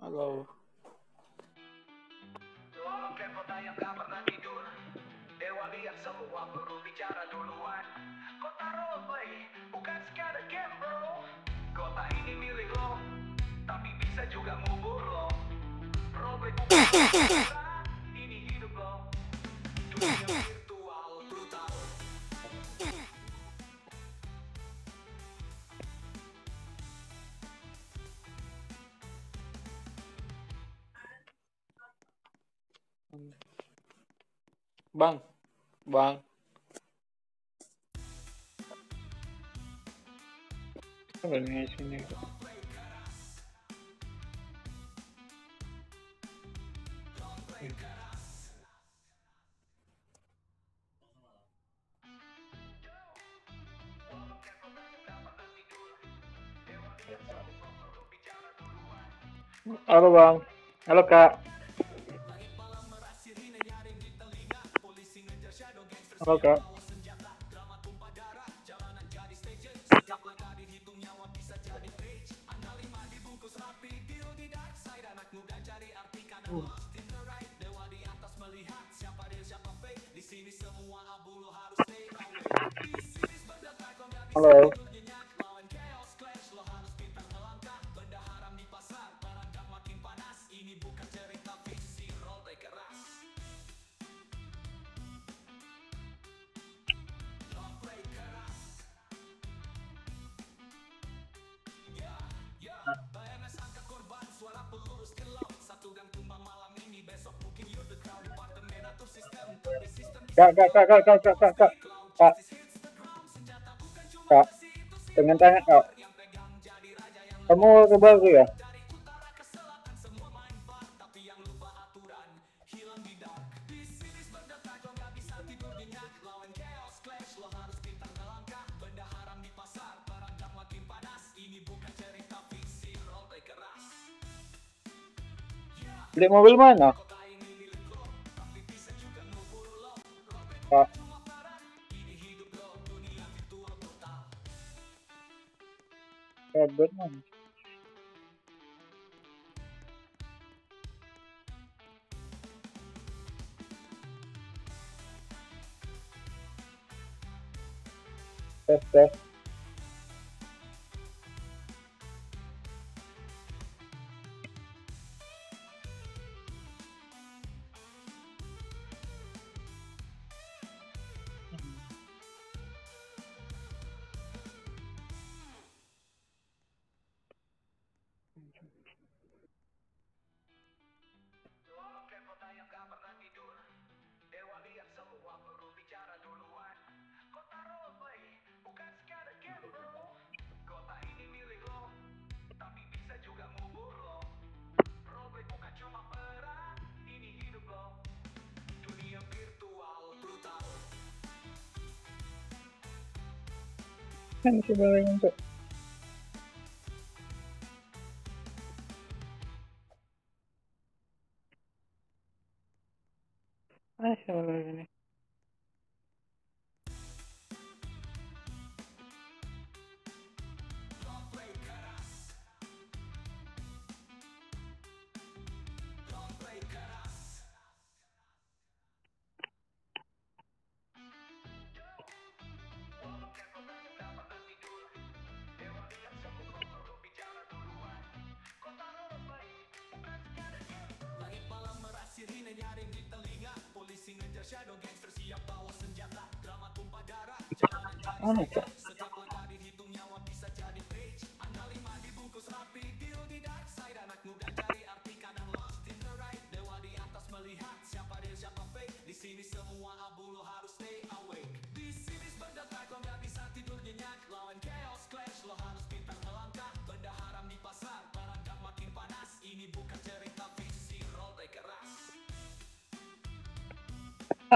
Halo. Kota yang gak pernah tidur, dewa lihat semua perlu bicara duluan. Kota roleplay, bukan sekadar game bro. Kota ini milik lo, tapi bisa juga ngubur lo. Roleplay bukan ini hidup lo. Dunia virtual brutal. Bang. Apa nih sini? Halo bang. Halo kak. Halo kak. Halo. Kak, pengen tanya kak, kamu ke baru ya? Beli mobil mana? Kak, mana? Tes. Kota yang gak pernah tidur, dewa lihat semua perlu bicara duluan. Kota roleplay, bukan sekadar game bro. Kota ini milik lo, tapi bisa juga ngubur lo. Roleplay bukan cuma perang, ini hidup lo. Dunia virtual brutal. Kan coba untuk. Siapa lagi nih? Mana kak?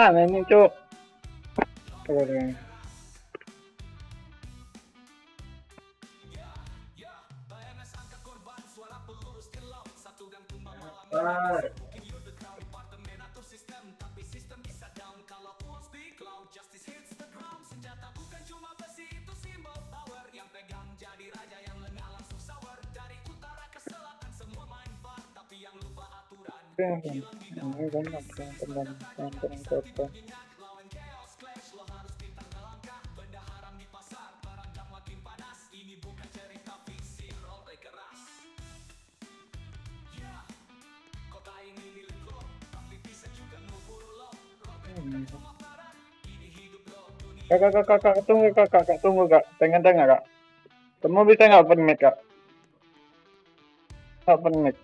Ini cuk. Coba deh. Ini banyak yang teman kota. Kakak, tunggu kakak, tunggu kak, tengah-tengah kak. Kamu bisa nggak open mic kak? Open mic.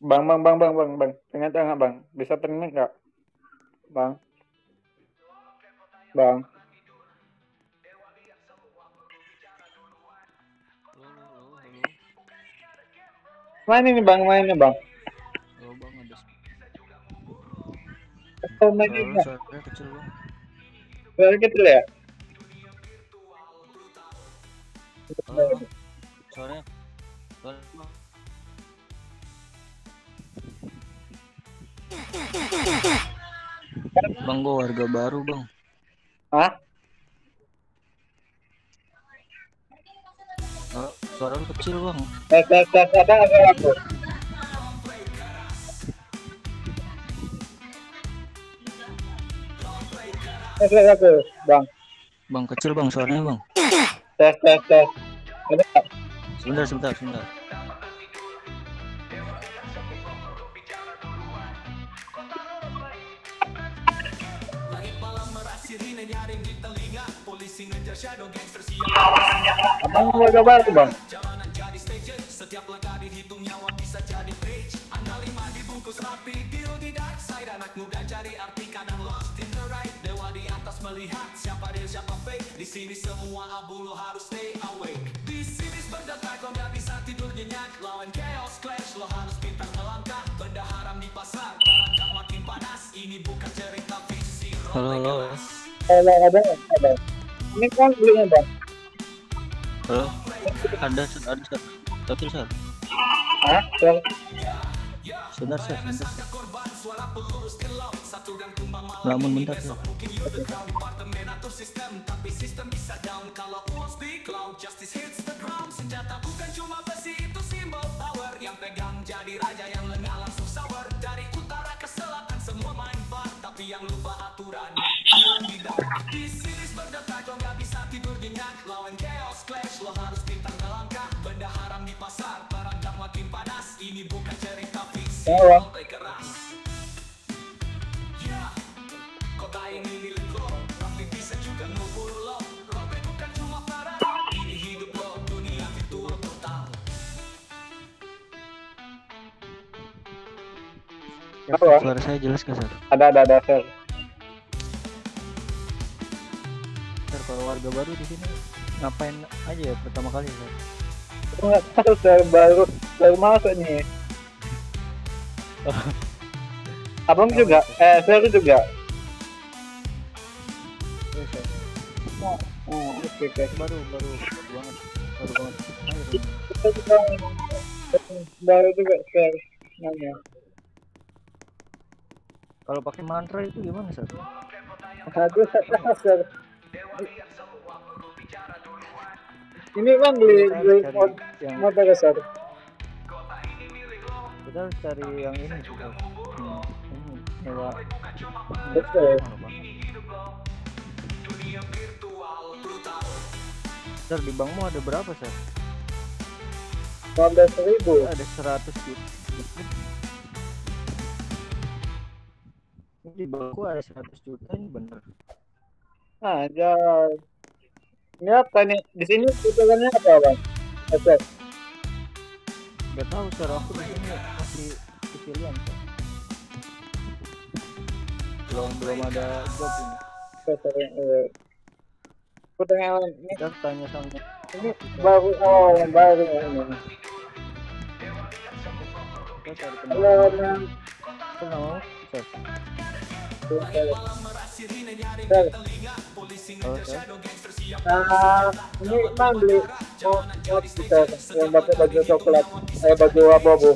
Bang, tengah-tengah bang, bisa open mic nggak? Bang, bang. Mana ini bang, mainnya bang? Oh bang ada Oh, mainnya bang. suaranya kecil bang. Suara kecil ya? Halo, suaranya bang. Bang gua warga baru bang. Hah? Suara lu kecil bang. Ada aku. Aku, bang. Bang kecil bang suaranya bang. Tes. Ada nggak? Sebentar. Abang warga baru bang. Melihat siapa real siapa fake, di sini semua abu lo harus stay awake. Di sini berdetak lo nggak bisa tidur nyenyak, lawan chaos clash lo harus pintar melangkah. Benda haram di pasar, barang makin panas. Ini bukan cerita fiksi. Halo. Ada. Ini kan belinya bang. Halo. Ada. Tapi sir. Hah? Sir? Sebentar. Namun bentar sir. Tapi sistem bisa down kalau walls di cloud. Justice hits the ground. Senjata bukan cuma besi, itu simbol power. Yang pegang jadi raja, yang lengah langsung sour. Dari utara ke selatan semua main bar, tapi yang lupa aturan hilang di dark. Di sini berdetak lo nggak bisa tidur nyenyak, lawan chaos clash lo harus pintar melangkah. Benda haram di pasar, barang makin panas. Ini bukan cerita fiksi, lantai keras. Ya, kota ini milik lo, tapi bisa juga ngubur lo. Robek bukan cuma parah, ini hidup lo, dunia virtual total. Apa? Suara saya jelas gak sir? Ada sir. Sir kalau warga baru di sini ngapain aja ya pertama kali sir? Aku nggak tahu sir, baru masuk nih. Abang juga? Sir juga. Oh, oke. Baru banget. Ayo, Kita juga baru juga sir. Nanya. kalau pakai mantra itu gimana sir? Aduh, sir. Ini bang beli yang motor ya sir. kita harus cari yang ini sir. Ini nyewa. Betul. Sir di bankmu ada berapa sir? 15.000. Ada 100 juta. Di bankku ada 100 juta ini bener. Aja. Ini apa nih? Di sini tulisannya apa bang? Sir. Gak tahu sir, aku di sini masih civilian sir. Belum ada job ini. Aku tanya ini Kita tanya sama baru yang baru ini. kita cari Kalau teman. yang Aku nggak mau sir. Ter, Halo, Sir. ini Mang beli mau kita yang pakai baju coklat, baju abu-abu.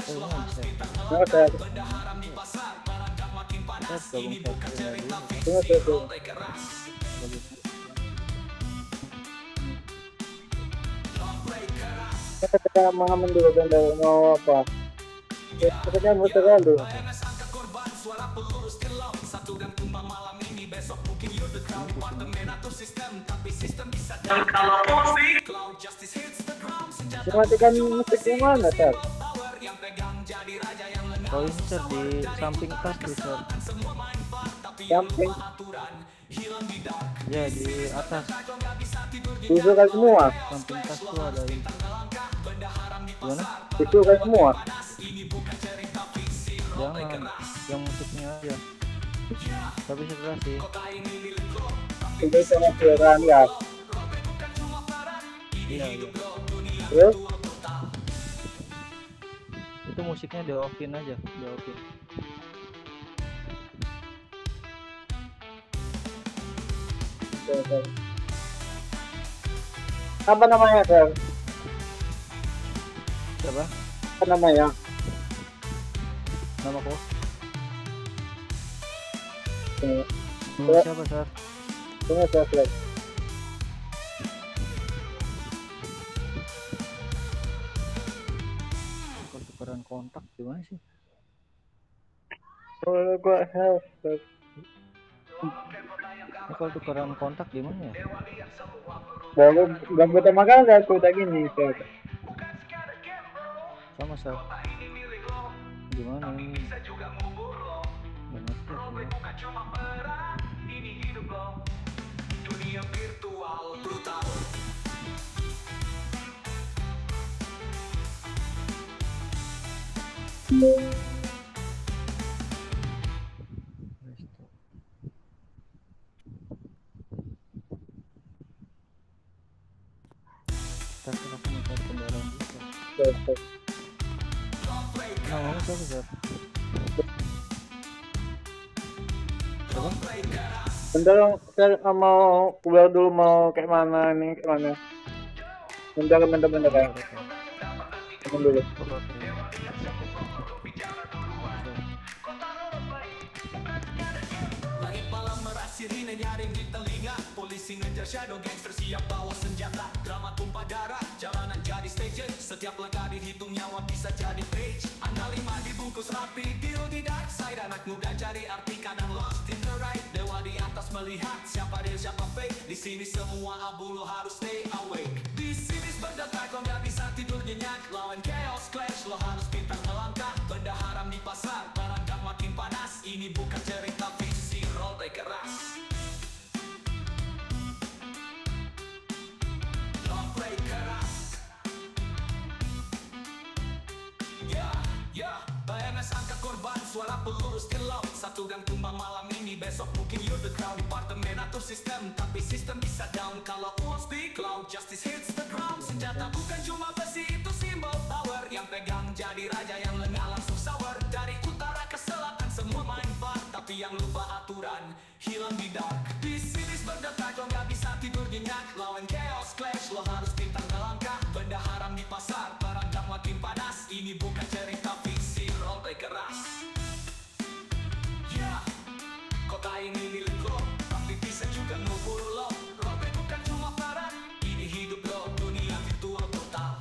Oh, ini bisa. Nggak ter, Saya gabung servernya dulu. tunggu tuh. Bagus. Kita mengamen dulu benda mau apa? Kita kan muter dulu. Matikan musik yang mana ter? Oh, ini Sir di samping tas tuh, Sir. Samping, Ya, di atas disukai semua, samping tas tuh ada ini. Gimana? disukai semua. Jangan yang musiknya aja. Tapi setelah sih. Itu sama siaran ya. Iya, iya. Terus, Itu musiknya di offin aja, di offin. apa namanya ter? Siapa? Apa namanya? Namaku? Tunggu, Siapa, Sir? tunggu saya lihat. Kok tukeran kontak gimana sih? Oh, gua help. Ini kalau tukeran kontak gimana ya? Baru gak pertama kali aku udah gini ter. Sama, Sir. Gimana ini? Nggak ngerti aku ya. Resto. Ntar aku mau cari kendaraan dulu, Sir. Namamu siapa, Sir? Siapa? Bentar dong, saya mau keluar dulu mau kayak mana nih, kayak mana. Bentar ya. Temen dulu. Langit malam merasiri nyaring di telinga. Polisi ngejar shadow gangster siap bawa senjata. Drama tumpah darah, jalanan jadi station. Setiap langkah dihitung nyawa bisa jadi page. Anda 5 dibungkus rapi, deal di dark side. Anak muda cari arti kadang lost in the right. Dewa di atas melihat siapa real siapa fake. Di sini semua abu lo harus stay awake. Di sini berdetak lo nggak bisa tidur nyenyak. Lawan chaos clash lo harus pintar melangkah. Benda haram di pasar, perang makin panas. Ini bukan cerita fiksi, rollback keras. Rollback keras. Ya, BNS angkat korban, suara peluru still loud. Satu dan tumbang malam ini, besok mungkin you're the crown. Departemen atau sistem, tapi sistem bisa down. Kalau walls di cloud, justice hits the ground. Senjata bukan cuma besi, itu simbol power. Yang pegang jadi raja, yang lengah langsung sour. Dari utara ke selatan semua main bar, tapi yang lupa aturan hilang di dark. Di sini berdetak lo nggak bisa tidur nyenyak. Lawan chaos clash lo harus pintar melangkah. Benda haram di pasar, perang makin panas. Ini bukan cerita fiksi, rollback keras. Ya, kota ini milik lo, tapi bisa juga ngubur lo. Rollback bukan cuma perang, ini hidup lo, dunia virtual total.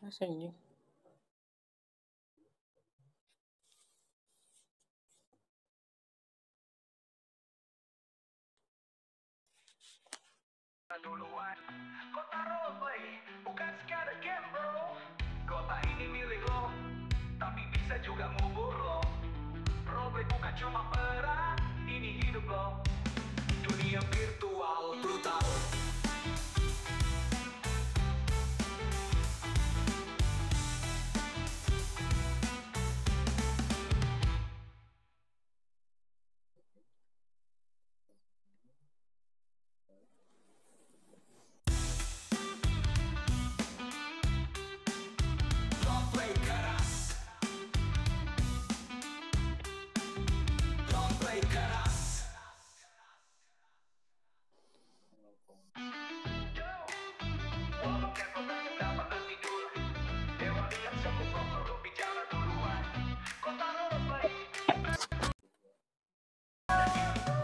Asing. duluan. Kota roleplay bukan sekadar game bro. Kota ini milik lo, tapi bisa juga ngubur lo. Roleplay bukan cuma perang, ini hidup lo. Dunia virtual brutal. Roleplay keras. Roleplay keras. Walau kepo tak pernah tidur. Dewa lihat semua perlu bicara duluan. Kota roleplay.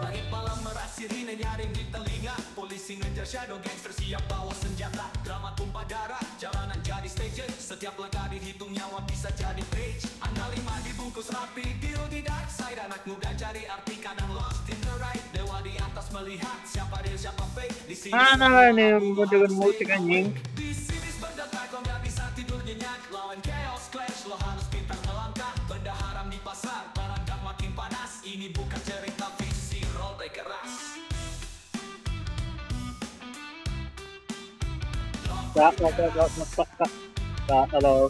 Langit malam merah sirine nyaring di telinga. Polisi ngejar shadow gangster siap bawa senjata. Drama tumpah darah, jalanan jadi stage. Setiap langkah dihitung nyawa bisa jadi page. Anda 5 dibungkus rapi, deal di dark side. Anak muda cari arti kadang lost in the right. Dewa di atas melihat siapa real siapa fake. Di sini Mana ini dengan musik anjing? di sini berdetak lo nggak bisa tidur nyenyak. Lawan chaos clash lo harus pintar melangkah. Benda haram di pasar, barang dan makin panas. Ini bukan cerita fiksi, roleplay keras. Kak, halo.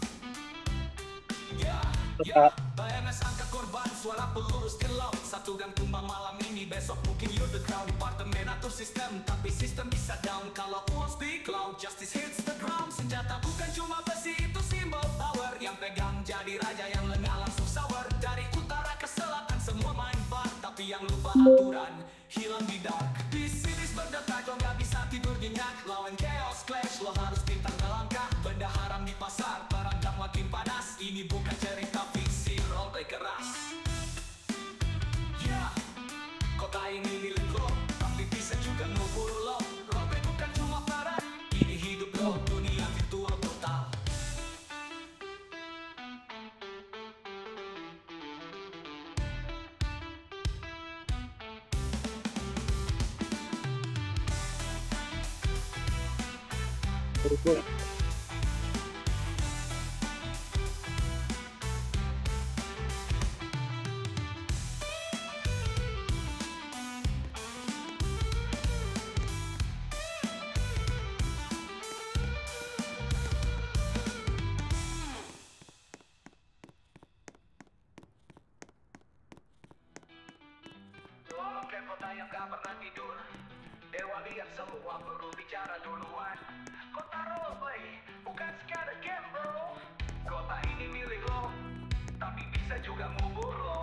Kak, BMS angkat korban, suara peluru still loud. Satu gang tumbang malam ini, besok mungkin you're the crown. Departemen atur sistem, tapi sistem bisa down. Kalau uang speak loud, justice hits the ground. Senjata bukan cuma besi, itu simbol power. Yang pegang jadi raja, yang lengah langsung sour. Dari utara ke selatan semua main bar, tapi yang lupa aturan hilang di dark. Di sini berdetak lo nggak bisa tidur nyenyak. Lawan chaos clash lo harus pintar melangkah. Benda haram di pasar, barang makin panas. Ini bukan cerita fiksi, roleplay keras. Ya, kota ini milik lo, tapi bisa juga ngubur lo. Roleplay bukan cuma perang, ini hidup lo. Dunia virtual brutal. Walau kota yang gak pernah tidur. Dewa lihat semua perlu bicara duluan. Kota roleplay bukan sekadar game bro. Kota ini milik lo, tapi bisa juga ngubur lo.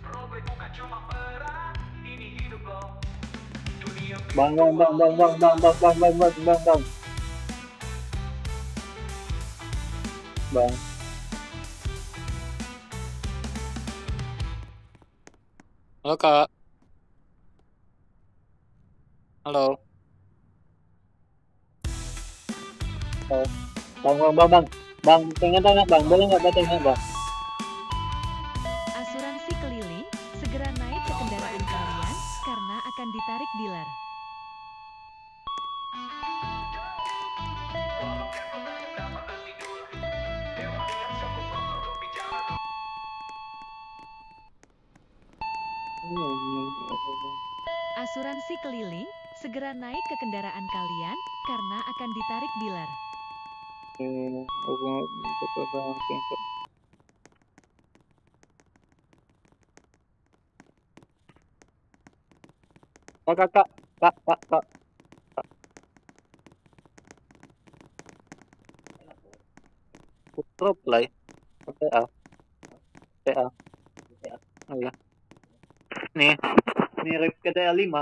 Roleplay bukan cuma perang, ini hidup lo. Dunia bang. Bang. Halo Kak. Halo. Oh. Bang. Bang, tengah bang, boleh nggak tengah bang? Asuransi keliling, segera naik ke kendaraan kalian karena akan ditarik dealer. Asuransi keliling, segera naik ke kendaraan kalian karena akan ditarik dealer. Kak. Putra play. PA. Oh ya. Nih mirip ke DL5.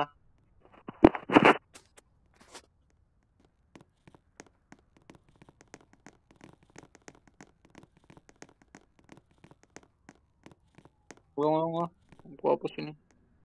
Gua hapus ini.